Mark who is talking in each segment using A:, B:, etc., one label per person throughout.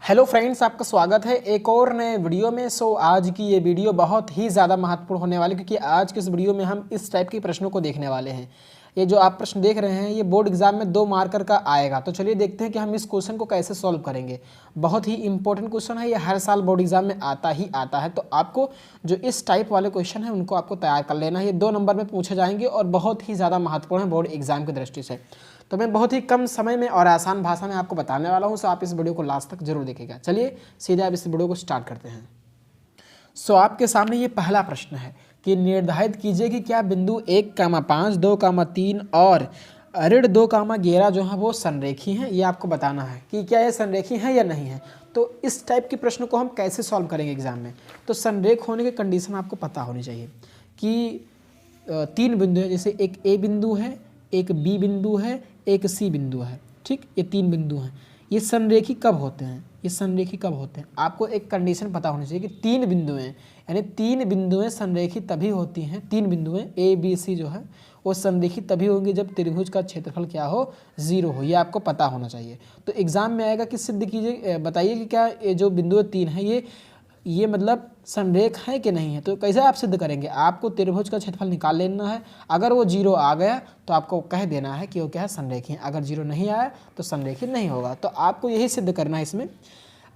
A: Hello friends, आपका स्वागत है एक और नए वीडियो में। आज की ये वीडियो बहुत ही ज़्यादा महत्वपूर्ण होने वाली, क्योंकि आज के इस वीडियो में हम इस टाइप के प्रश्नों को देखने वाले हैं। ये जो आप प्रश्न देख रहे हैं ये बोर्ड एग्जाम में 2 मार्कर का आएगा। तो चलिए देखते हैं कि हम इस क्वेश्चन को कैसे सॉल्व करेंगे। बहुत ही इंपॉर्टेंट क्वेश्चन है, ये हर साल बोर्ड एग्जाम में आता ही आता है। तो आपको जो इस टाइप वाले क्वेश्चन है उनको आपको तैयार कर लेना है। ये 2 नंबर में पूछे जाएंगे और बहुत ही ज़्यादा महत्वपूर्ण है बोर्ड एग्जाम की दृष्टि से। तो मैं बहुत ही कम समय में और आसान भाषा में आपको बताने वाला हूँ। सो आप इस वीडियो को लास्ट तक जरूर देखिएगा। चलिए सीधे आप इस वीडियो को स्टार्ट करते हैं। सो आपके सामने ये पहला प्रश्न है कि निर्धारित कीजिए कि क्या बिंदु 1,5, 2,3 और ऋण 2,11 जो है वो संरेखी हैं। ये आपको बताना है कि क्या ये संरेखी हैं या नहीं है। तो इस टाइप के प्रश्न को हम कैसे सॉल्व करेंगे एग्जाम में। तो संरेख होने की कंडीशन आपको पता होनी चाहिए कि 3 बिंदु है, जैसे एक ए बिंदु है, एक बी बिंदु है, एक सी बिंदु है। ठीक, ये 3 बिंदु हैं। ये संरेखी कब होते हैं, ये संरेखी कब होते हैं, आपको एक कंडीशन पता होनी चाहिए कि 3 बिंदुएं, यानी 3 बिंदुएं संरेखी तभी होती हैं। 3 बिंदुएं ए बी सी जो है वो संरेखी तभी होंगी जब त्रिभुज का क्षेत्रफल क्या हो, 0 हो। ये आपको पता होना चाहिए। तो एग्जाम में आएगा कि सिद्ध कीजिए, बताइए कि क्या ये जो बिंदु 3 है ये मतलब संरेख है कि नहीं है। तो कैसे आप सिद्ध करेंगे, आपको त्रिभुज का क्षेत्रफल निकाल लेना है। अगर वो 0 आ गया तो आपको कह देना है कि वो क्या है, संरेखी है। अगर 0 नहीं आया तो संरेखी नहीं होगा। तो आपको यही सिद्ध करना है, इसमें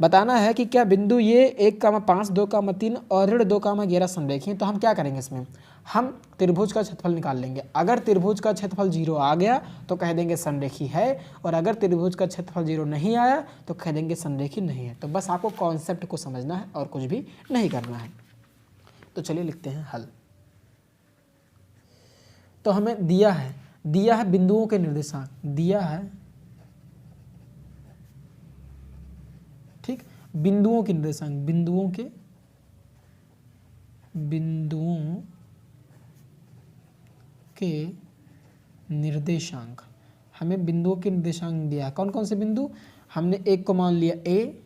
A: बताना है कि क्या बिंदु ये 1,5, 2,3 और ऋण 2,11 संरेखी हैं। तो हम क्या करेंगे, इसमें हम त्रिभुज का क्षेत्रफल निकाल लेंगे। अगर त्रिभुज का क्षेत्रफल 0 आ गया तो कह देंगे संरेखी है, और अगर त्रिभुज का क्षेत्रफल 0 नहीं आया तो कह देंगे संरेखी नहीं है। तो बस आपको कॉन्सेप्ट को समझना है और कुछ भी नहीं करना है। तो चलिए लिखते हैं हल। तो हमें दिया है बिंदुओं के निर्देशांक, दिया है, ठीक, बिंदुओं के निर्देशांक, बिंदुओं के निर्देशांक, हमें बिंदुओं के निर्देशांक दिया। कौन कौन से बिंदु, हमने एक को मान लिया ए,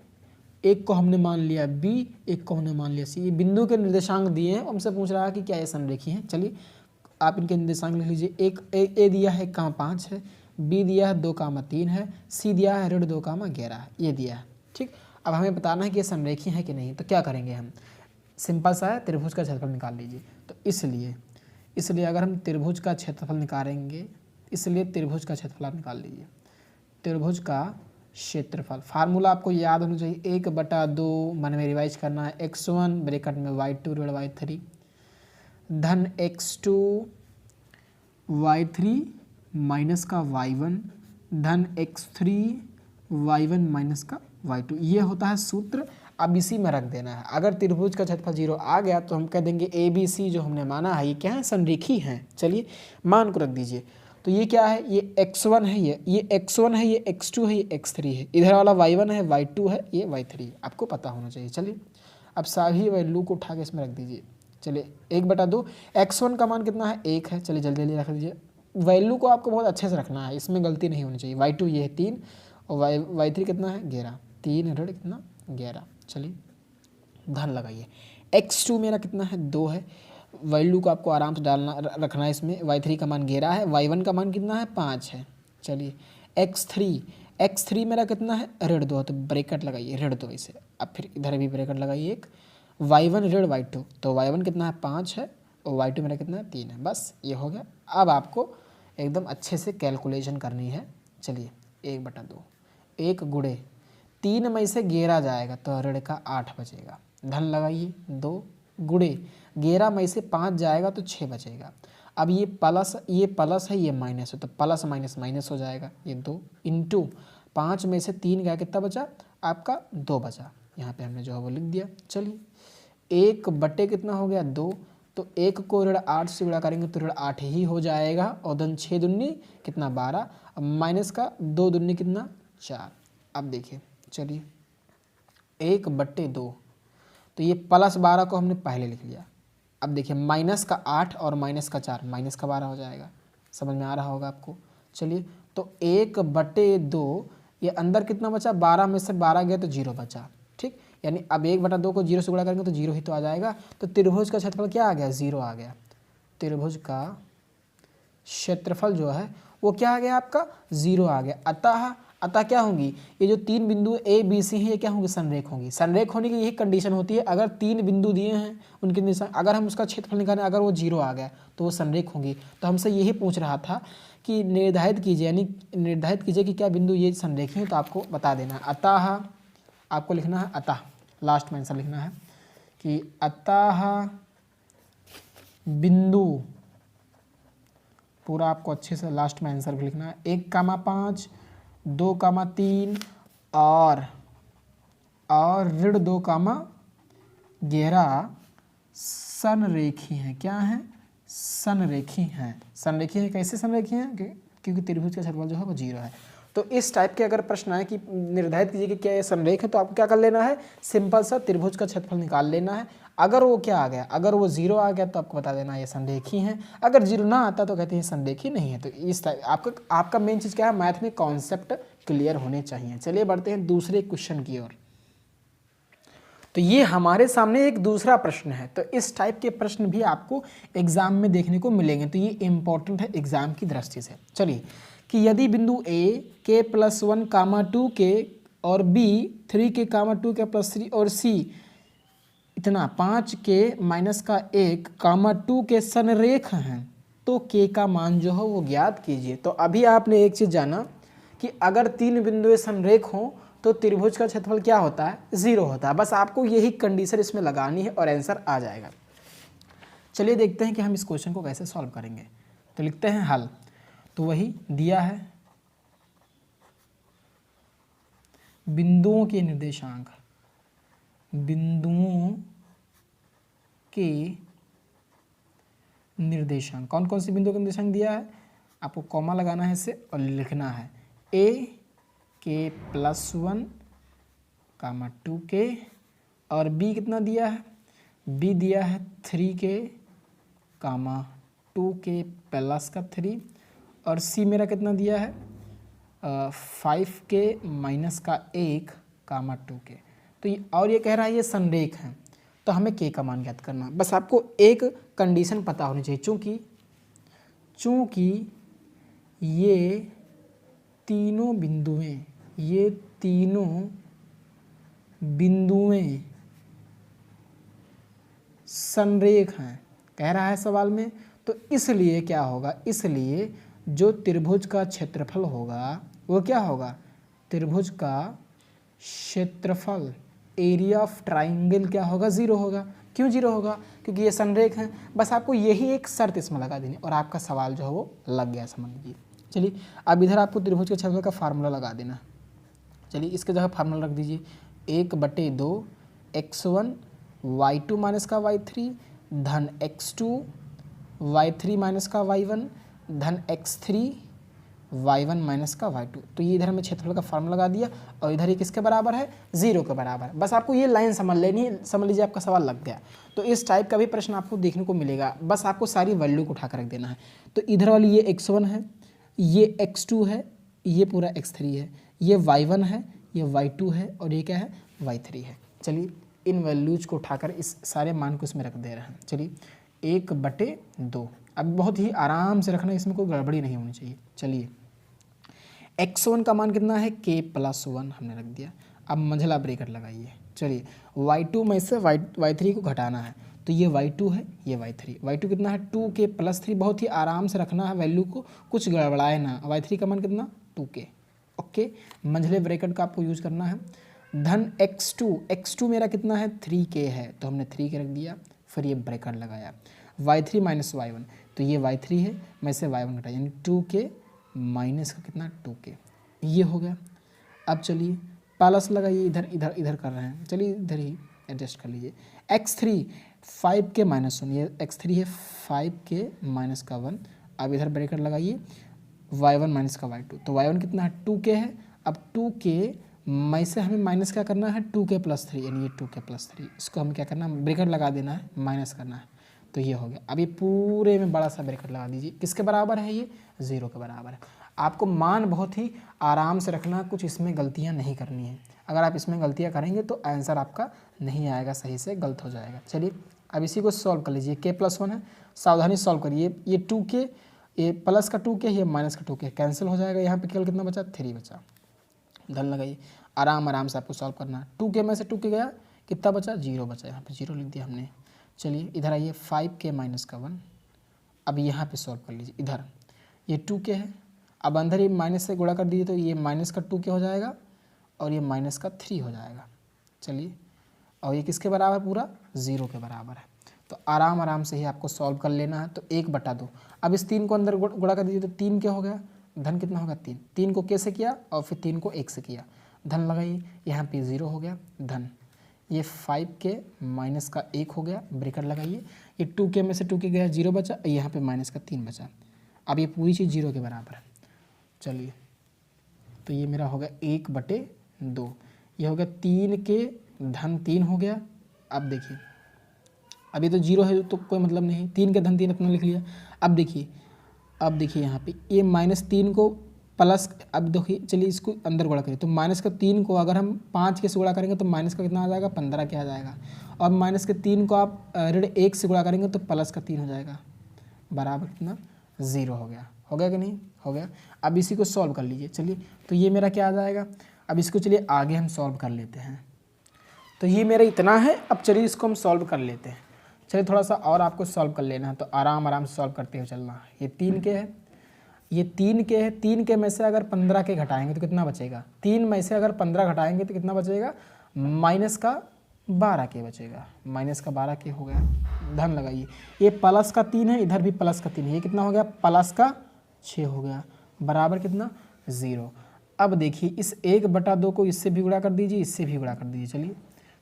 A: एक को हमने मान लिया बी, एक को हमने मान लिया सी। ये बिंदु के निर्देशांक दिए हैं। हमसे पूछ रहा है कि क्या ये संरेखी हैं। चलिए आप इनके निर्देशांक लिख लीजिए। एक ए दिया है 1,5 है, बी दिया है 2,3 है, सी दिया है ऋण 2,11 है, ये दिया है। ठीक, अब हमें बताना है कि ये संरेखी है कि नहीं। तो क्या करेंगे हम, सिंपल सा है, त्रिभुज का क्षेत्रफल निकाल लीजिए। तो इसलिए अगर हम त्रिभुज का क्षेत्रफल निकालेंगे, इसलिए त्रिभुज का क्षेत्रफल आप निकाल लीजिए। त्रिभुज का क्षेत्रफल फार्मूला आपको याद होना चाहिए, 1/2 मन में रिवाइज करना है, x1 ब्रैकेट में y2 ऋण y3 धन x2 y3 माइनस का y1 धन x3 y1 माइनस का y2। ये होता है सूत्र। अब इसी में रख देना है। अगर त्रिभुज का क्षेत्रफल 0 आ गया तो हम कह देंगे ए बी सी जो हमने माना है ये क्या है, संरेखी हैं। चलिए मान को रख दीजिए। तो ये क्या है, ये x1 है, ये x1 है, ये x2 है, ये x3 है, इधर वाला y1 है, y2 है, ये y3 है। आपको पता होना चाहिए। चलिए अब सभी वैल्यू को उठा के इसमें रख दीजिए। चलिए 1/2, x1 का मान कितना है, 1 है। चलिए जल्दी जल्दी रख दीजिए। वैल्यू को आपको बहुत अच्छे से रखना है, इसमें गलती नहीं होनी चाहिए। y2 ये है 3 और y3 कितना है, 11, 3 ऋण कितना 11। चलिए धन लगाइए। x2 मेरा कितना है, 2 है। वैल्यू को आपको आराम से डालना रखना है इसमें। y3 का मान 11 है, y1 का मान कितना है, 5 है। चलिए x3 मेरा कितना है, ऋण 2, तो ब्रैकेट लगाइए, ऋण 2 इसे। अब फिर इधर भी ब्रैकेट लगाइए एक, y1 ऋण y2, तो y1 कितना है, 5 है, और y2 मेरा कितना है, 3 है। बस ये हो गया। अब आपको एकदम अच्छे से कैलकुलेशन करनी है। चलिए 1/2, 1 गुणे 3 में से 11 जाएगा तो ऋण का 8 बचेगा। धन लगाइए, 2 गुणे 11 में से 5 जाएगा तो 6 बचेगा। अब ये प्लस है, ये माइनस है, तो प्लस माइनस माइनस हो जाएगा। ये 2 इंटू 5 में से 3 गया, कितना बचा आपका, 2 बचा। यहाँ पे हमने जो है वो लिख दिया। चलिए 1 बटे कितना हो गया, 2, तो 1 को ऋण 8 से गुणा करेंगे तो ऋण 8 ही हो जाएगा। और धन 6 दूनी कितना, 12, अब माइनस का 2 दूनी कितना, 4। अब देखिए, चलिए 1/2, तो ये प्लस 12 को हमने पहले लिख लिया। अब देखिए माइनस का 8 और माइनस का 4, माइनस का 12 हो जाएगा। समझ में आ रहा होगा आपको। चलिए तो 1/2, ये अंदर कितना बचा, 12 में से 12 गया तो 0 बचा। ठीक, यानी अब 1/2 को 0 से गुणा करेंगे तो 0 ही तो आ जाएगा। तो त्रिभुज का क्षेत्रफल क्या आ गया, 0 आ गया। त्रिभुज का क्षेत्रफल जो है वो क्या आ गया आपका, 0 आ गया। अतः क्या होंगी, ये जो तीन बिंदु ए बी सी हैं ये क्या होंगी, संरेख होंगी। संरेख होने की यही कंडीशन होती है, अगर तीन बिंदु दिए हैं उनके निशान, अगर हम उसका क्षेत्रफल निकालें, अगर वो 0 आ गया तो वो संरेख होंगी। तो हमसे यही पूछ रहा था कि निर्धारित कीजिए, यानी निर्धारित कीजिए कि क्या बिंदु ये संरेखी हैं, तो आपको बता देना है। अतः आपको लिखना है, अतः लास्ट में आंसर लिखना है कि अतः बिंदु, पूरा आपको अच्छे से लास्ट में आंसर भी लिखना है, 1,5, 2,3 और ऋण 2,11 संरेखी हैं। क्या हैं, संरेखी हैं। संरेखी हैं, कैसे संरेखी हैं, क्योंकि त्रिभुज का क्षेत्रफल जो है वो 0 है। तो इस टाइप के अगर प्रश्न आए कि निर्धारित कीजिए कि क्या ये संरेख है, तो आपको क्या कर लेना है, सिंपल सा त्रिभुज का क्षेत्रफल निकाल लेना है। अगर वो क्या आ गया, अगर वो 0 आ गया तो आपको बता देना ये संरेखी हैं, अगर 0 ना आता तो कहते हैं संरेखी नहीं है। तो इस टाइप आपका मेन चीज़ क्या है, मैथ में कॉन्सेप्ट क्लियर होने चाहिए। चलिए बढ़ते हैं दूसरे क्वेश्चन की ओर। तो ये हमारे सामने एक दूसरा प्रश्न है। तो इस टाइप के प्रश्न भी आपको एग्जाम में देखने को मिलेंगे, तो ये इंपॉर्टेंट है एग्जाम की दृष्टि से। चलिए कि यदि बिंदु ए के +1, 2 के और बी 3 के, 2 के +3 और सी इतना 5 के -1, 2 के संरेख हैं, तो के का मान जो हो वो ज्ञात कीजिए। तो अभी आपने एक चीज़ जाना कि अगर तीन बिंदु संरेख हों तो त्रिभुज का क्षेत्रफल क्या होता है, 0 होता है। बस आपको यही कंडीशन इसमें लगानी है और आंसर आ जाएगा। चलिए देखते हैं कि हम इस क्वेश्चन को कैसे सॉल्व करेंगे। तो लिखते हैं हल। तो वही दिया है, बिंदुओं के निर्देशांक, बिंदुओं के निर्देशांक, कौन कौन से बिंदुओं के निर्देशांक दिया है, आपको कॉमा लगाना है इससे और लिखना है ए के +1, 2 के और बी कितना दिया है, बी दिया है 3 के, 2 के +3 और सी मेरा कितना दिया है 5 के -1, 2 के। तो ये और ये कह रहा है ये संरेख है, तो हमें के का मान ज्ञात करना। बस आपको एक कंडीशन पता होनी चाहिए, चूँकि ये तीनों बिंदुएं संरेख हैं, कह रहा है सवाल में। तो इसलिए क्या होगा, इसलिए जो त्रिभुज का क्षेत्रफल होगा वो क्या होगा, त्रिभुज का क्षेत्रफल, एरिया ऑफ ट्राइंगल क्या होगा, 0 होगा। क्यों 0 होगा, क्योंकि ये संरेख हैं। बस आपको यही एक शर्त इसमें लगा देनी और आपका सवाल जो है वो लग गया, समझ लीजिए। चलिए अब इधर आपको त्रिभुज के क्षेत्रफल का फार्मूला लगा देना। चलिए इसके जगह फार्मूला रख दीजिए, 1/2 x1 y2 - का y3 धन x2 y3 - का y1 धन x3 y1 - का y2। तो ये इधर हमें क्षेत्रफल का फार्मूला लगा दिया और इधर ये किसके बराबर है, 0 के बराबर। बस आपको ये लाइन समझ लेनी है, समझ लीजिए आपका सवाल लग गया। तो इस टाइप का भी प्रश्न आपको देखने को मिलेगा, बस आपको सारी वैल्यू को उठा कर रख देना है। तो इधर वाली ये x1 है, ये x2 है, ये पूरा x3 है, ये y1 है, ये y2 है और ये क्या है y3 है। चलिए इन वैल्यूज को उठाकर इस सारे मान को इसमें रख दे रहे हैं। चलिए 1/2, अब बहुत ही आराम से रखना, इसमें कोई गड़बड़ी नहीं होनी चाहिए। चलिए x1 का मान कितना है, k +1 हमने रख दिया। अब मंझला ब्रेकेट लगाइए। चलिए y2 में से y3 को घटाना है, तो ये y2 है, ये y3। y2 कितना है 2k +3, बहुत ही आराम से रखना है वैल्यू को, कुछ गड़बड़ाए ना। y3 का मान कितना 2k, ओके। मंझले ब्रैकेट का आपको यूज करना है। धन x2 मेरा कितना है 3k है, तो हमने 3k रख दिया, फिर ये ब्रैकेट लगाया। y3 - y1, तो ये y3 है, मैं से y1 घटाया, यानी 2k माइनस का कितना 2k, ये हो गया। अब चलिए प्लस लगाइए, इधर कर रहे हैं, चलिए इधर ही एडजस्ट कर लीजिए। x3 5k - 1, ये x3 है 5k - का 1। अब इधर ब्रैकेट लगाइए, y1 - का y2, तो y1 कितना है 2k है। अब 2k में से हमें माइनस क्या करना है 2k +3, यानी ये 2k +3, इसको हमें क्या करना है ब्रैकेट लगा देना है, माइनस करना है, तो ये हो गया। अब ये पूरे में बड़ा सा ब्रैकेट लगा दीजिए, किसके बराबर है ये 0 के बराबर है। आपको मान बहुत ही आराम से रखना, कुछ इसमें गलतियाँ नहीं करनी है। अगर आप इसमें गलतियाँ करेंगे तो आंसर आपका नहीं आएगा, सही से गलत हो जाएगा। चलिए अब इसी को सॉल्व कर लीजिए, k +1 है, सावधानी सॉल्व करिए। ये 2k, ये प्लस का 2k, ये माइनस का 2k कैंसिल हो जाएगा, यहाँ पे केवल कितना बचा 3 बचा। धन लगाइए। आराम आराम से आपको सॉल्व करना है। 2k में से 2k गया, कितना बचा, 0 बचा, यहाँ पे 0 लिख दिया हमने। चलिए इधर आइए, 5k माइनस का 1, अब यहाँ पे सॉल्व कर लीजिए। इधर ये 2k है, अब अंदर ये माइनस से गुणा कर दीजिए तो ये माइनस का 2k हो जाएगा और ये माइनस का 3 हो जाएगा। चलिए, और ये किसके बराबर, पूरा 0 के बराबर है। तो आराम आराम से ही आपको सॉल्व कर लेना है। तो 1/2, अब इस 3 को अंदर गुणा कर दीजिए तो 3 क्या हो गया, धन कितना होगा, 3। 3 को कैसे किया और फिर 3 को 1 से किया, धन लगाइए। यहाँ पे 0 हो गया, धन। ये 5k माइनस का 1 हो गया, ब्रेकेट लगाइए। ये 2k में से 2k गया, 0 बचा, यहाँ पे माइनस का 3 बचा। अब ये पूरी चीज़ 0 के बराबर है। चलिए, तो ये मेरा हो गया 1/2, ये हो गया 3k धन 3 हो गया। अब देखिए, अभी तो 0 है तो कोई मतलब नहीं, 3 के धन 3 अपना लिख लिया। अब देखिए यहाँ पे ये -3 को प्लस, अब देखिए चलिए इसको अंदर गुणा करिए तो माइनस का 3 को अगर हम 5 के से गुणा करेंगे तो माइनस का कितना आ जाएगा, 15 के आ जाएगा। और माइनस के 3 को आप ऋण 1 से गुणा करेंगे तो प्लस का 3 हो जाएगा, बराबर कितना, 0 हो गया। हो गया कि नहीं, हो गया। अब इसी को सॉल्व कर लीजिए। चलिए, तो ये मेरा क्या आ जाएगा, अब इसको चलिए आगे हम सॉल्व कर लेते हैं। तो ये मेरा इतना है, अब चलिए इसको हम सॉल्व कर लेते हैं। चलिए थोड़ा सा और आपको सॉल्व कर लेना है, तो आराम आराम से सॉल्व करते हुए चलना है। ये 3k है, ये 3k है, 3k में से अगर 15k घटाएंगे तो कितना बचेगा, 3 में से अगर 15 घटाएंगे तो कितना बचेगा, माइनस का 12k बचेगा, माइनस का 12k हो गया। धन लगाइए, ये प्लस का 3 है, इधर भी प्लस का 3 है, ये कितना हो गया, प्लस का 6 हो गया, बराबर कितना, 0। अब देखिए इस 1/2 को इससे भी गुणा कर दीजिए, इससे भी गुणा कर दीजिए। चलिए,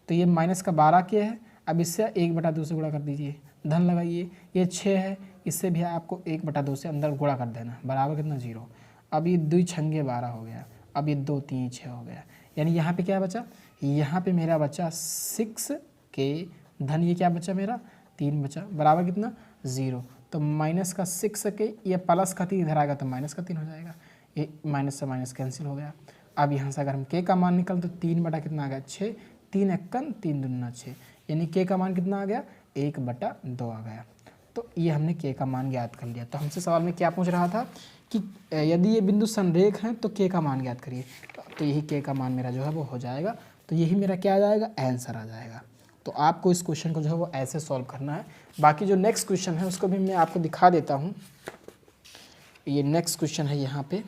A: तो ये माइनस का 12k है, अब इससे 1/2 से गुणा कर दीजिए, धन लगाइए। ये 6 है, इससे भी आपको 1/2 से अंदर गुणा कर देना, बराबर कितना, 0। अब ये 2 छंगे 12 हो गया, अब ये 2 3 6 हो गया, यानी यहाँ पे क्या बचा, यहाँ पे मेरा बचा 6k, धन ये क्या बचा मेरा, 3 बचा, बराबर कितना, 0। तो माइनस का 6k, ये प्लस का 3 इधर आएगा तो माइनस का 3 हो जाएगा, ये माइनस से माइनस कैंसिल हो गया। अब यहाँ से अगर हम k का मान निकल तो 3 बटा कितना आ गया, 6, 3 एकन 3 दूना 6, यानी k का मान कितना आ गया, 1/2 आ गया। तो ये हमने k का मान ज्ञात कर लिया। तो हमसे सवाल में क्या पूछ रहा था कि यदि ये बिंदु संरेख हैं तो k का मान ज्ञात करिए। तो यही k का मान मेरा जो है वो हो जाएगा। तो यही मेरा क्या आ जाएगा, आंसर आ जाएगा। तो आपको इस क्वेश्चन को जो है वो ऐसे सॉल्व करना है। बाकी जो नेक्स्ट क्वेश्चन है उसको भी मैं आपको दिखा देता हूँ। ये नेक्स्ट क्वेश्चन है यहाँ पे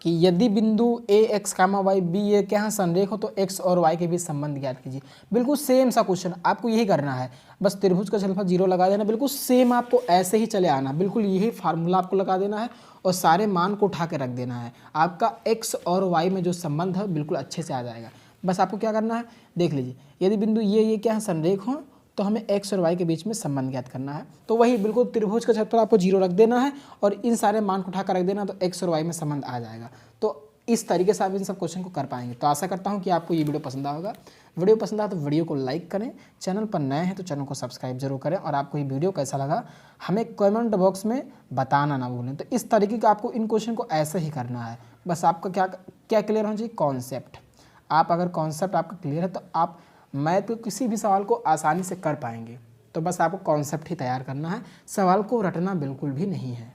A: कि यदि बिंदु a x, y b ये क्या है, संरेख हो तो x और y के बीच संबंध ज्ञात कीजिए। बिल्कुल सेम सा क्वेश्चन, आपको यही करना है, बस त्रिभुज का क्षेत्रफल 0 लगा देना, बिल्कुल सेम आपको ऐसे ही चले आना, बिल्कुल यही फार्मूला आपको लगा देना है और सारे मान को उठा के रख देना है। आपका x और y में जो संबंध है बिल्कुल अच्छे से आ जाएगा। बस आपको क्या करना है, देख लीजिए, यदि बिंदु ये क्या है, संरेख हो तो हमें x और y के बीच में संबंध ज्ञात करना है। तो वही बिल्कुल त्रिभुज का क्षेत्रफल आपको 0 रख देना है और इन सारे मान को उठाकर रख देना, तो x और y में संबंध आ जाएगा। तो इस तरीके से आप इन सब क्वेश्चन को कर पाएंगे। तो आशा करता हूँ कि आपको ये वीडियो पसंद आएगा। वीडियो पसंद आया तो वीडियो को लाइक करें, चैनल पर नए हैं तो चैनल को सब्सक्राइब जरूर करें और आपको ये वीडियो कैसा लगा हमें कमेंट बॉक्स में बताना ना भूलें। तो इस तरीके का आपको इन क्वेश्चन को ऐसे ही करना है। बस आपका क्या क्लियर होना चाहिए, कॉन्सेप्ट। आप अगर कॉन्सेप्ट आपका क्लियर है तो आप मैथ के किसी भी सवाल को आसानी से कर पाएंगे। तो बस आपको कॉन्सेप्ट ही तैयार करना है, सवाल को रटना बिल्कुल भी नहीं है।